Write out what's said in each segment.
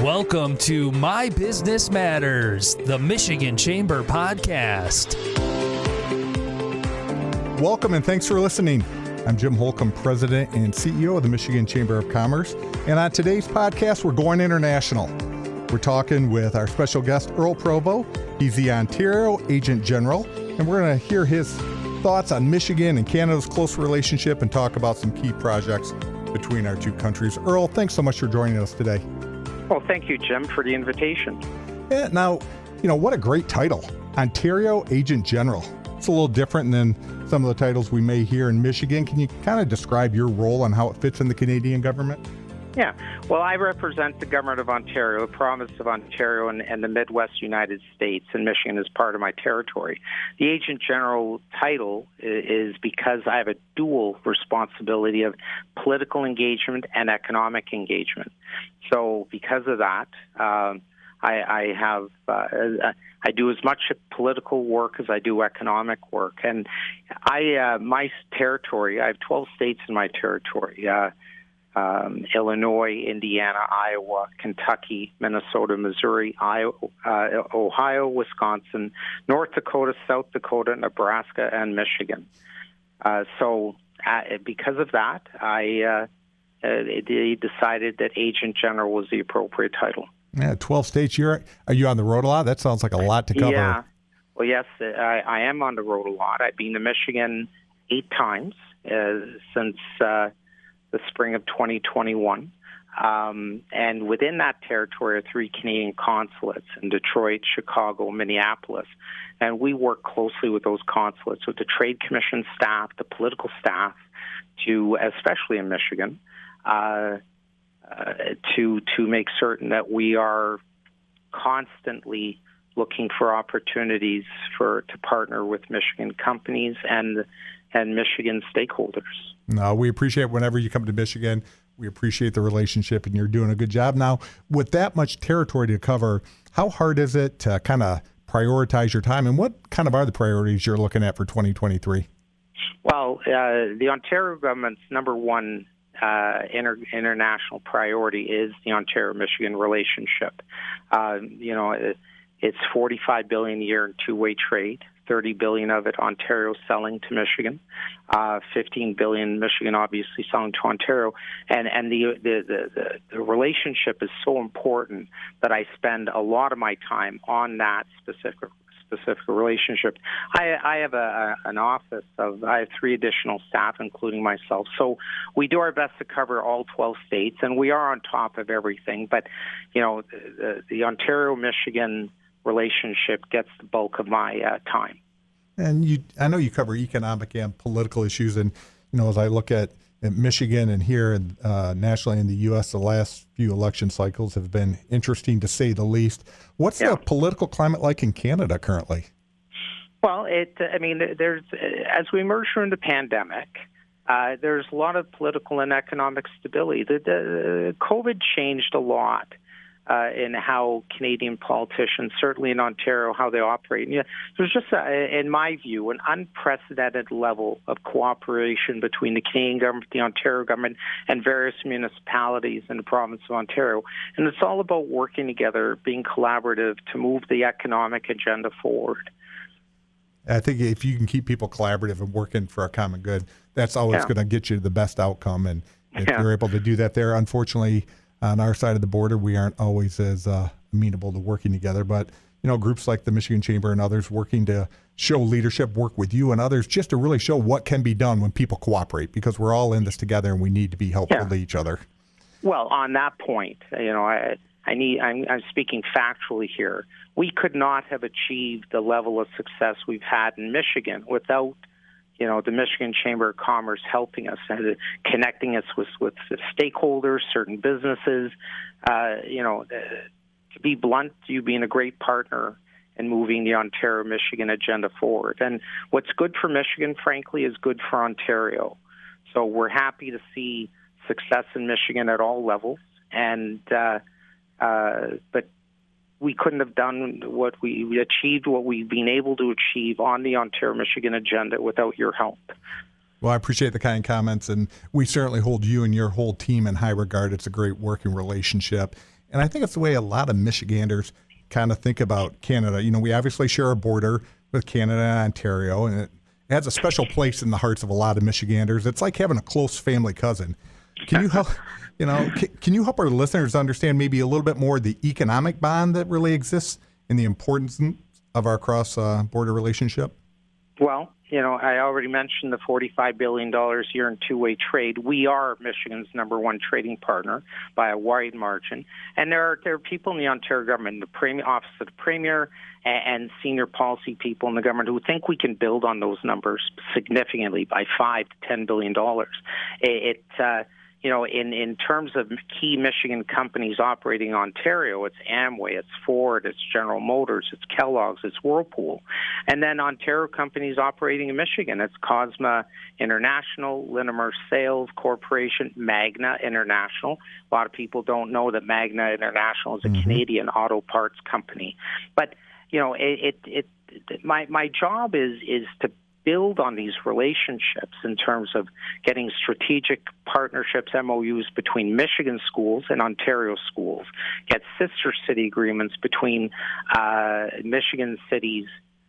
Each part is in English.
Welcome to My Business Matters, the Michigan Chamber podcast. Welcome and thanks for listening. I'm Jim Holcomb, President and CEO of the Michigan Chamber of Commerce. And on today's podcast, we're going international. We're talking with our special guest, Earl Provost. He's the Ontario Agent General, and we're going to hear his thoughts on Michigan and Canada's close relationship and talk about some key projects between our two countries. Earl, thanks so much for joining us today. Well, thank you, Jim, for the invitation. Yeah, now, what a great title, Ontario Agent General. It's a little different than some of the titles we may hear in Michigan. Can you kind of describe your role and how it fits in the Canadian government? Yeah, well, I represent the government of Ontario, the province of Ontario, and the Midwest United States, and Michigan is part of my territory. The Agent General title is because I have a dual responsibility of political engagement and economic engagement. So because of that, I do as much political work as I do economic work. And my territory, I have 12 states in my territory. Illinois, Indiana, Iowa, Kentucky, Minnesota, Missouri, Ohio, Wisconsin, North Dakota, South Dakota, Nebraska, and Michigan. So because of that, they decided that Agent General was the appropriate title. Yeah, 12 states. Are you on the road a lot? That sounds like a lot to cover. Yeah. Well, yes, I am on the road a lot. I've been to Michigan 8 times since the spring of 2021. And within that territory are 3 Canadian consulates in Detroit, Chicago, Minneapolis. And we work closely with those consulates, with the Trade Commission staff, the political staff, especially in Michigan, to make certain that we are constantly looking for opportunities to partner with Michigan companies and Michigan stakeholders. No, we appreciate whenever you come to Michigan. We appreciate the relationship, and you're doing a good job. Now, with that much territory to cover, how hard is it to kind of prioritize your time, and what kind of are the priorities you're looking at for 2023? Well, the Ontario government's number one international priority is the Ontario-Michigan relationship. It's $45 billion a year in two-way trade. $30 billion of it Ontario selling to Michigan, $15 billion Michigan obviously selling to Ontario, and the relationship is so important that I spend a lot of my time on that specific relationship. I have an office I have 3 additional staff, including myself. So we do our best to cover all 12 states, and we are on top of everything. But the Ontario-Michigan relationship gets the bulk of my time. And I know you cover economic and political issues, and as I look at Michigan and here and nationally in the U.S., the last few election cycles have been interesting to say the least. What's the political climate like in Canada currently? Well, there's as we emerge from the pandemic, there's a lot of political and economic stability. The COVID changed a lot in how Canadian politicians, certainly in Ontario, how they operate. And, there's just, in my view, an unprecedented level of cooperation between the Canadian government, the Ontario government, and various municipalities in the province of Ontario. And it's all about working together, being collaborative to move the economic agenda forward. I think if you can keep people collaborative and working for a common good, that's always going to get you the best outcome. And if you're able to do that there, unfortunately, on our side of the border, we aren't always as amenable to working together. But, groups like the Michigan Chamber and others working to show leadership, work with you and others just to really show what can be done when people cooperate, because we're all in this together and we need to be helpful to each other. Well, on that point, I'm speaking factually here. We could not have achieved the level of success we've had in Michigan without the Michigan Chamber of Commerce helping us and connecting us with stakeholders, certain businesses. To be blunt, you being a great partner in moving the Ontario-Michigan agenda forward. And what's good for Michigan, frankly, is good for Ontario. So we're happy to see success in Michigan at all levels. And but we couldn't have done what we achieved, what we've been able to achieve on the Ontario-Michigan agenda without your help. Well, I appreciate the kind comments, and we certainly hold you and your whole team in high regard. It's a great working relationship. And I think it's the way a lot of Michiganders kind of think about Canada. You know, we obviously share a border with Canada and Ontario, and it has a special place in the hearts of a lot of Michiganders. It's like having a close family cousin. Can you help, can you help our listeners understand maybe a little bit more the economic bond that really exists and the importance of our cross-border relationship? Well, I already mentioned the $45 billion a year in two-way trade. We are Michigan's number one trading partner by a wide margin. And there are people in the Ontario government, the Office of the Premier, and senior policy people in the government who think we can build on those numbers significantly by $5 to $10 billion. In terms of key Michigan companies operating in Ontario, it's Amway, it's Ford, it's General Motors, it's Kellogg's, it's Whirlpool. And then Ontario companies operating in Michigan, it's Cosma International, Linamar Sales Corporation, Magna International. A lot of people don't know that Magna International is a Canadian auto parts company. But, my job is to build on these relationships in terms of getting strategic partnerships, MOUs between Michigan schools and Ontario schools, get sister city agreements between Michigan cities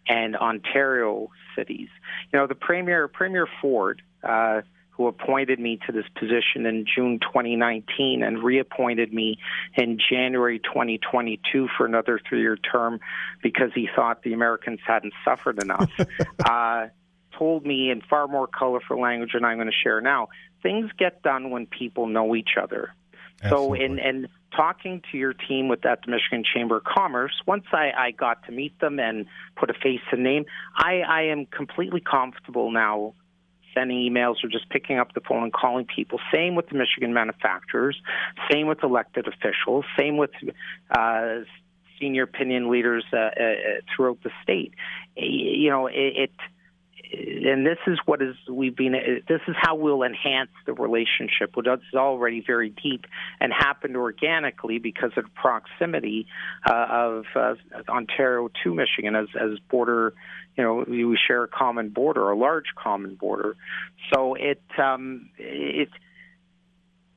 and Ontario cities. The Premier Ford, who appointed me to this position in June 2019 and reappointed me in January 2022 for another 3-year term because he thought the Americans hadn't suffered enough, told me in far more colorful language than I'm going to share now, things get done when people know each other. Absolutely. So in talking to your team at the Michigan Chamber of Commerce, once I got to meet them and put a face and name, I am completely comfortable now sending emails or just picking up the phone and calling people. Same with the Michigan manufacturers, same with elected officials, same with senior opinion leaders throughout the state. And this is this is how we'll enhance the relationship, which is already very deep and happened organically because of proximity of Ontario to Michigan as border. We share a common border, a large common border. So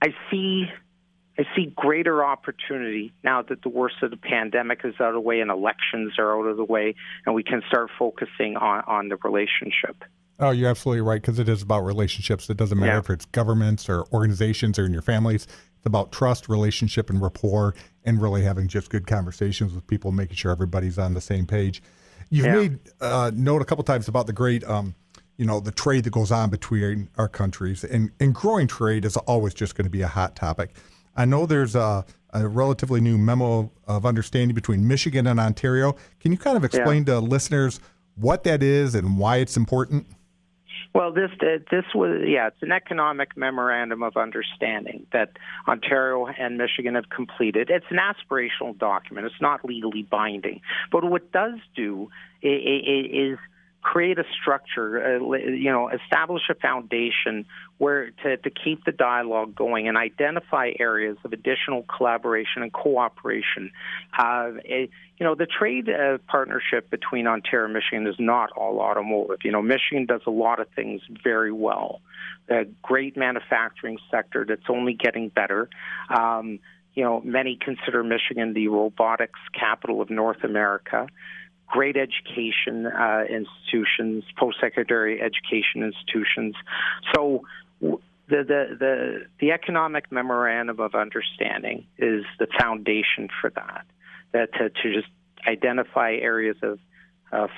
I see greater opportunity now that the worst of the pandemic is out of the way and elections are out of the way, and we can start focusing on the relationship. Oh, you're absolutely right, because it is about relationships. It doesn't matter if it's governments or organizations or in your families. It's about trust, relationship, and rapport, and really having just good conversations with people, making sure everybody's on the same page. You've made note a couple times about the great the trade that goes on between our countries, and growing trade is always just going to be a hot topic. I know there's a relatively new memo of understanding between Michigan and Ontario. Can you kind of explain to listeners what that is and why it's important? Well, this was it's an economic memorandum of understanding that Ontario and Michigan have completed. It's an aspirational document. It's not legally binding. But what it does do is create a structure, establish a foundation where to keep the dialogue going and identify areas of additional collaboration and cooperation. The trade partnership between Ontario and Michigan is not all automotive. Michigan does a lot of things very well. A great manufacturing sector that's only getting better. Many consider Michigan the robotics capital of North America. Great education institutions, post-secondary education institutions. So the economic memorandum of understanding is the foundation for that to just identify areas of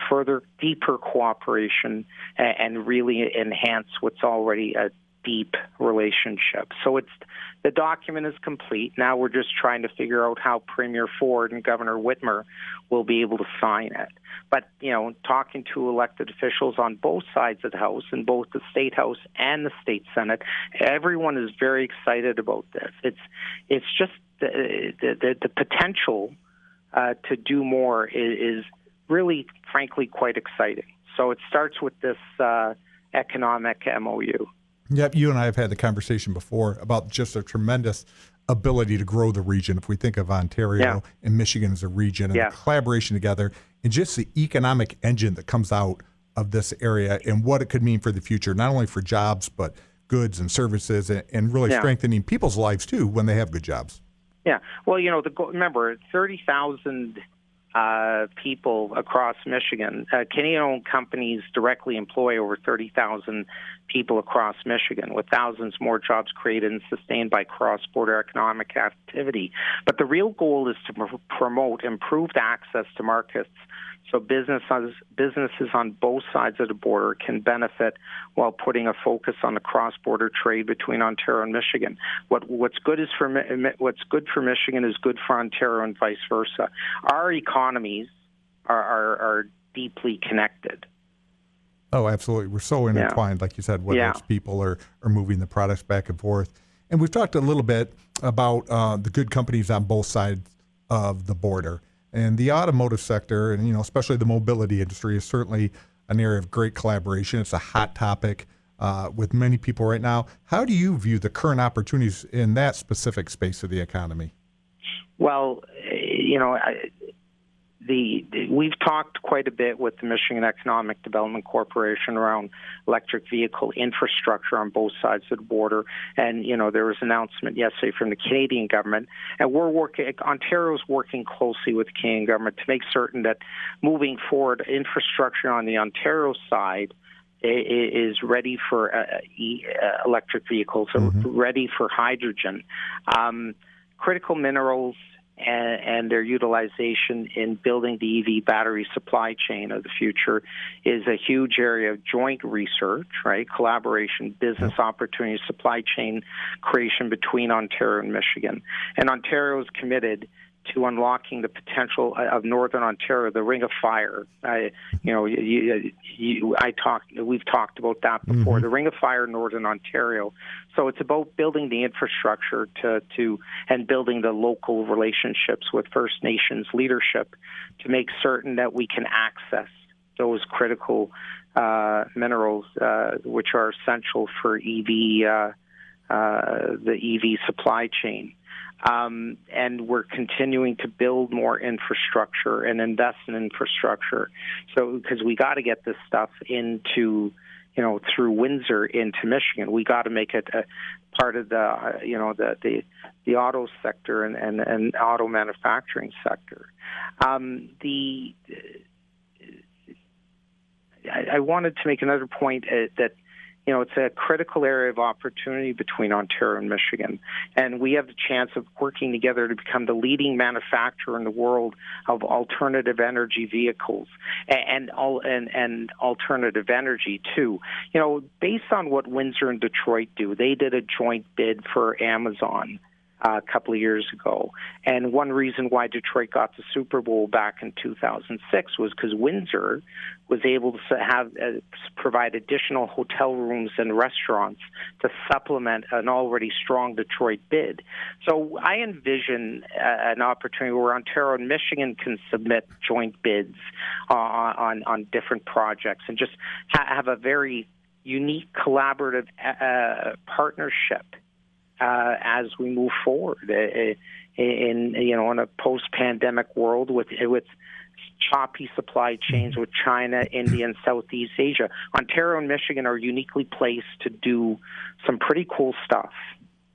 further, deeper cooperation and really enhance what's already a deep relationship. So the document is complete. Now we're just trying to figure out how Premier Ford and Governor Whitmer will be able to sign it. But, talking to elected officials on both sides of the House, in both the State House and the State Senate, everyone is very excited about this. It's just the potential to do more is really, frankly, quite exciting. So it starts with this economic MOU. Yep, you and I have had the conversation before about just a tremendous ability to grow the region. If we think of Ontario and Michigan as a region and the collaboration together and just the economic engine that comes out of this area and what it could mean for the future, not only for jobs, but goods and services, and really strengthening people's lives, too, when they have good jobs. Yeah. Well, remember, 30,000 people across Michigan. Canadian-owned companies directly employ over 30,000 people across Michigan, with thousands more jobs created and sustained by cross-border economic activity. But the real goal is to promote improved access to markets so businesses on both sides of the border can benefit while putting a focus on the cross-border trade between Ontario and Michigan. What's good for Michigan is good for Ontario and vice versa. Our economies are deeply connected. Oh, absolutely. We're so intertwined, like you said, whether it's people or moving the products back and forth. And we've talked a little bit about the good companies on both sides of the border. And the automotive sector, and especially the mobility industry, is certainly an area of great collaboration. It's a hot topic with many people right now. How do you view the current opportunities in that specific space of the economy? Well, we've talked quite a bit with the Michigan Economic Development Corporation around electric vehicle infrastructure on both sides of the border. And, there was an announcement yesterday from the Canadian government. And Ontario's working closely with the Canadian government to make certain that moving forward, infrastructure on the Ontario side is ready for electric vehicles, ready for hydrogen. Critical minerals and their utilization in building the EV battery supply chain of the future is a huge area of joint research, right? Collaboration, business opportunities, supply chain creation between Ontario and Michigan. And Ontario is committed to unlocking the potential of Northern Ontario, the Ring of Fire. We've talked about that before. The Ring of Fire, Northern Ontario. So it's about building the infrastructure and building the local relationships with First Nations leadership to make certain that we can access those critical minerals, which are essential for the EV supply chain. And we're continuing to build more infrastructure and invest in infrastructure. So, because we got to get this stuff into, through Windsor into Michigan, we got to make it a part of the auto sector and auto manufacturing sector. I wanted to make another point that. It's a critical area of opportunity between Ontario and Michigan, and we have the chance of working together to become the leading manufacturer in the world of alternative energy vehicles and alternative energy too. Based on what Windsor and Detroit do, they did a joint bid for Amazon a couple of years ago. And one reason why Detroit got the Super Bowl back in 2006 was because Windsor was able to provide additional hotel rooms and restaurants to supplement an already strong Detroit bid. So I envision an opportunity where Ontario and Michigan can submit joint bids on different projects and just have a very unique collaborative partnership as we move forward in a post-pandemic world with choppy supply chains with China, India, and Southeast Asia. Ontario and Michigan are uniquely placed to do some pretty cool stuff.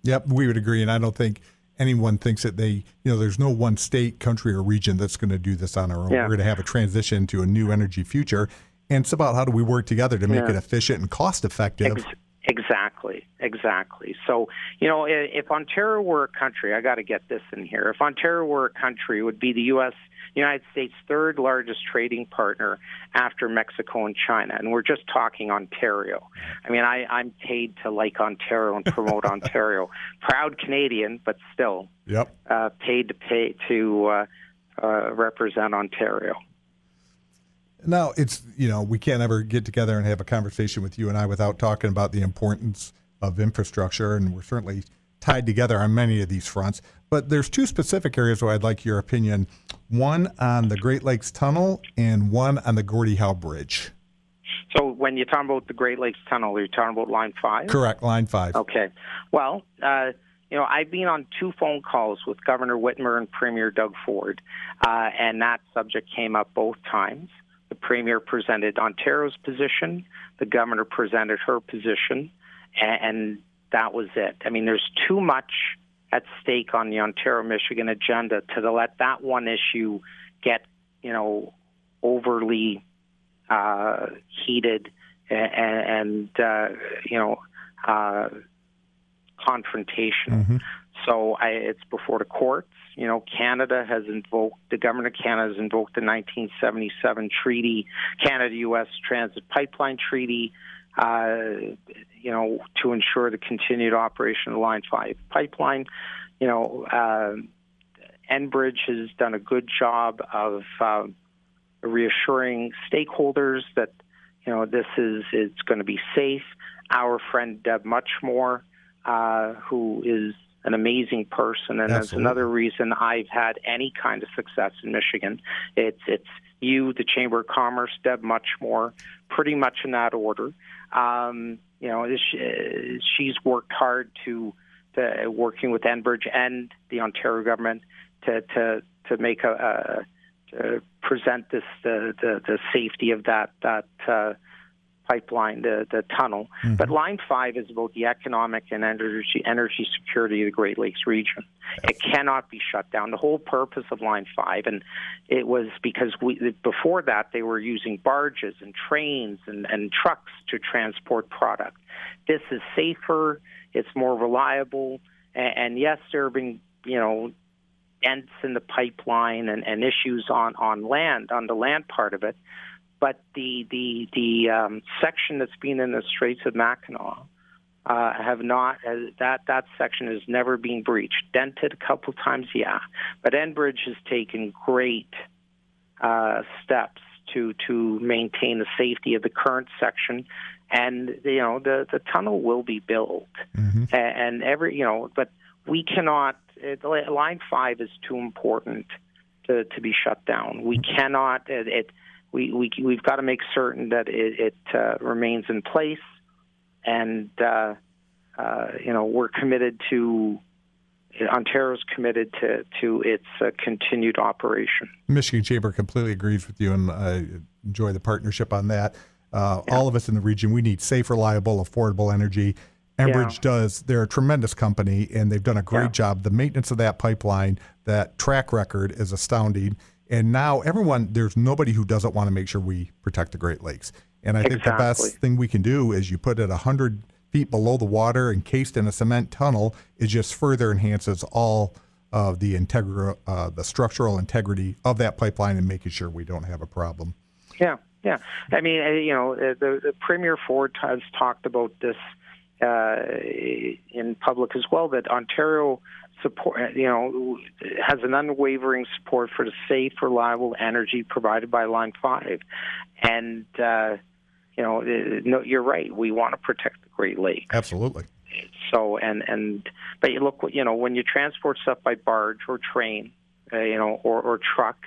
Yep, we would agree, and I don't think anyone thinks that there's no one state, country, or region that's going to do this on our own. Yeah. We're going to have a transition to a new energy future, and it's about how do we work together to make it efficient and cost-effective. Exactly. So, if Ontario were a country, I got to get this in here. If Ontario were a country, it would be the United States' third largest trading partner after Mexico and China. And we're just talking Ontario. I mean, I'm paid to like Ontario and promote Ontario. Proud Canadian, but still paid to represent Ontario. Now, it's, we can't ever get together and have a conversation with you and I without talking about the importance of infrastructure, and we're certainly tied together on many of these fronts. But there's two specific areas where I'd like your opinion, one on the Great Lakes Tunnel and one on the Gordie Howe Bridge. So when you're talking about the Great Lakes Tunnel, are you talking about Line 5? Correct, Line 5. Okay. Well, I've been on 2 phone calls with Governor Whitmer and Premier Doug Ford, and that subject came up both times. The Premier presented Ontario's position, the Governor presented her position, and that was it. I mean, there's too much at stake on the Ontario-Michigan agenda to let that one issue get, overly heated and confrontational. Mm-hmm. So it's before the courts. The government of Canada has invoked the 1977 treaty, Canada-U.S. Transit Pipeline Treaty, to ensure the continued operation of the Line 5 pipeline. Enbridge has done a good job of reassuring stakeholders that, it's going to be safe. Our friend Deb Muchmore, who is an amazing person, and that's another reason I've had any kind of success in Michigan. It's you, the Chamber of Commerce, Deb Muchmore, pretty much in that order. She's worked hard to working with Enbridge and the Ontario government to make to present the safety of that pipeline, the tunnel. Mm-hmm. But Line 5 is about the economic and energy security of the Great Lakes region. Yes. It cannot be shut down. The whole purpose of Line 5, and it was because before that they were using barges and trains and trucks to transport product. This is safer, it's more reliable, and yes, there have been, dents in the pipeline and issues on land, on the land part of it. But the section that's been in the Straits of Mackinac that section has never been breached. Dented a couple of times, yeah, but Enbridge has taken great steps to maintain the safety of the current section, and the tunnel will be built, mm-hmm. and but we cannot. Line 5 is too important to be shut down. We cannot. We've got to make certain that it remains in place, and we're committed to. Ontario's committed to its continued operation. Michigan Chamber completely agrees with you, and I enjoy the partnership on that. All of us in the region, we need safe, reliable, affordable energy. Enbridge does. They're a tremendous company, and they've done a great job. The maintenance of that pipeline, that track record is astounding. And now there's nobody who doesn't want to make sure we protect the Great Lakes. And I think the best thing we can do is you put it 100 feet below the water, encased in a cement tunnel. It just further enhances all of the structural integrity of that pipeline and making sure we don't have a problem. Yeah. I mean, the Premier Ford has talked about this in public as well, that Ontario support, has an unwavering support for the safe, reliable energy provided by Line 5. And, you're right. We want to protect the Great Lakes. Absolutely. So, but you look, when you transport stuff by barge or train, or truck,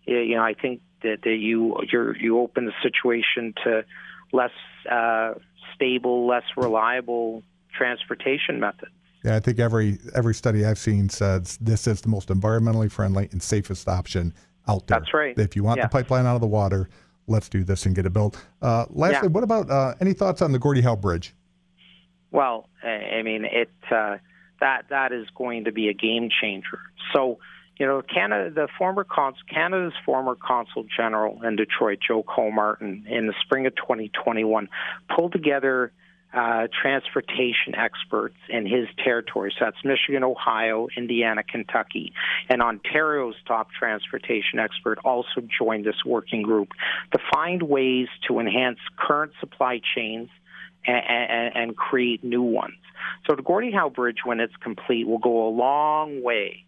I think that you open the situation to less stable, less reliable transportation methods. Yeah, I think every study I've seen says this is the most environmentally friendly and safest option out there. That's right. If you want the pipeline out of the water, let's do this and get it built. Lastly, what about any thoughts on the Gordie Howe Bridge? Well, I mean, that is going to be a game changer. So, Canada's former Consul General in Detroit, Joe Comartin, in the spring of 2021, pulled together transportation experts in his territory. So that's Michigan, Ohio, Indiana, Kentucky. And Ontario's top transportation expert also joined this working group to find ways to enhance current supply chains and create new ones. So the Gordie Howe Bridge, when it's complete, will go a long way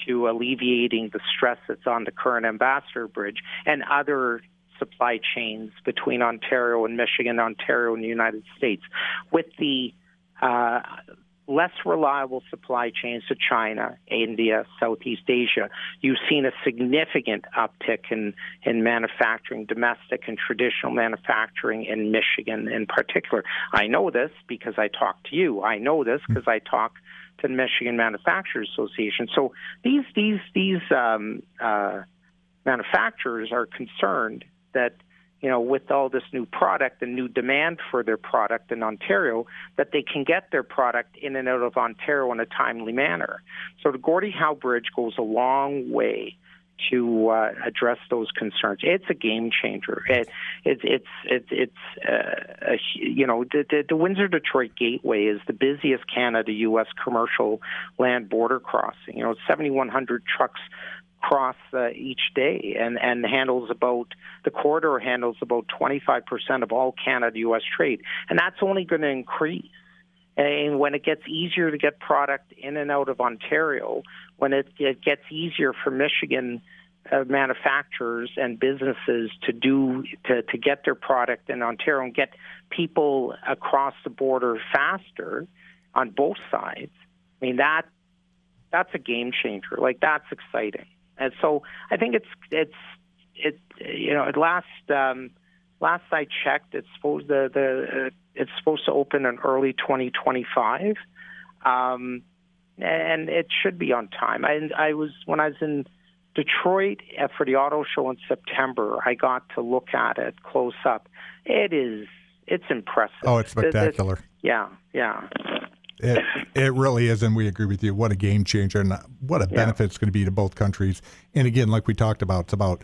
to alleviating the stress that's on the current Ambassador Bridge and other supply chains between Ontario and Michigan, Ontario and the United States. With the less reliable supply chains to China, India, Southeast Asia, you've seen a significant uptick in manufacturing, domestic and traditional manufacturing in Michigan in particular. I know this because I talk to you. I know this because I talk to the Michigan Manufacturers Association. So these manufacturers are concerned that with all this new product and new demand for their product in Ontario, that they can get their product in and out of Ontario in a timely manner. So the Gordie Howe Bridge goes a long way to address those concerns. It's a game changer. The Windsor-Detroit Gateway is the busiest Canada-U.S. commercial land border crossing. 7,100 trucks cross each day, and the corridor handles about 25% of all Canada-U.S. trade, and that's only going to increase. And when it gets easier to get product in and out of Ontario, when it gets easier for Michigan manufacturers and businesses to get their product in Ontario and get people across the border faster on both sides, I mean that's a game changer. Like, that's exciting. And so I think last I checked, it's supposed to open in early 2025, and it should be on time. When I was in Detroit for the auto show in September, I got to look at it close up. It's impressive. Oh, it's spectacular. Yeah. It really is, and we agree with you. What a game changer, and what a benefit it's going to be to both countries. And again, like we talked about, it's about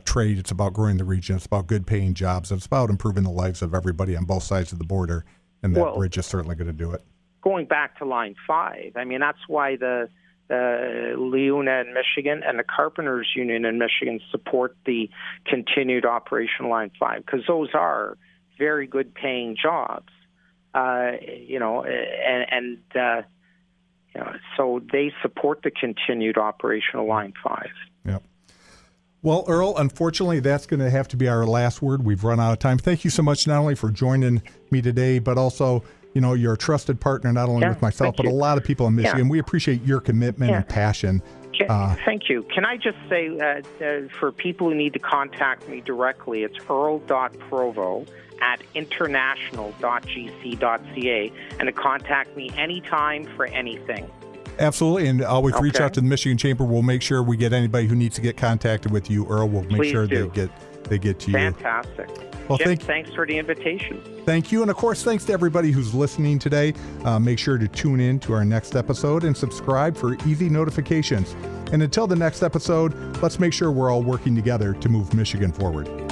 trade, it's about growing the region, it's about good paying jobs, it's about improving the lives of everybody on both sides of the border, and that bridge is certainly going to do it. Going back to Line 5, I mean, that's why the LIUNA in Michigan and the Carpenters Union in Michigan support the continued operation of Line 5, because those are very good paying jobs. So they support the continued operation of Line 5. Yep. Well, Earl, unfortunately, that's going to have to be our last word. We've run out of time. Thank you so much, not only for joining me today, but also, you're a trusted partner, not only with myself, but a lot of people in Michigan. We appreciate your commitment and passion. Thank you. Can I just say, for people who need to contact me directly, it's earl.provo at international.gc.ca, and to contact me anytime for anything. Absolutely, and always reach out to the Michigan Chamber. We'll make sure we get anybody who needs to get contacted with you, Earl. We'll make sure they get to you. Fantastic. Well, Jim, thanks for the invitation. Thank you, and of course, thanks to everybody who's listening today. Make sure to tune in to our next episode and subscribe for easy notifications. And until the next episode, let's make sure we're all working together to move Michigan forward.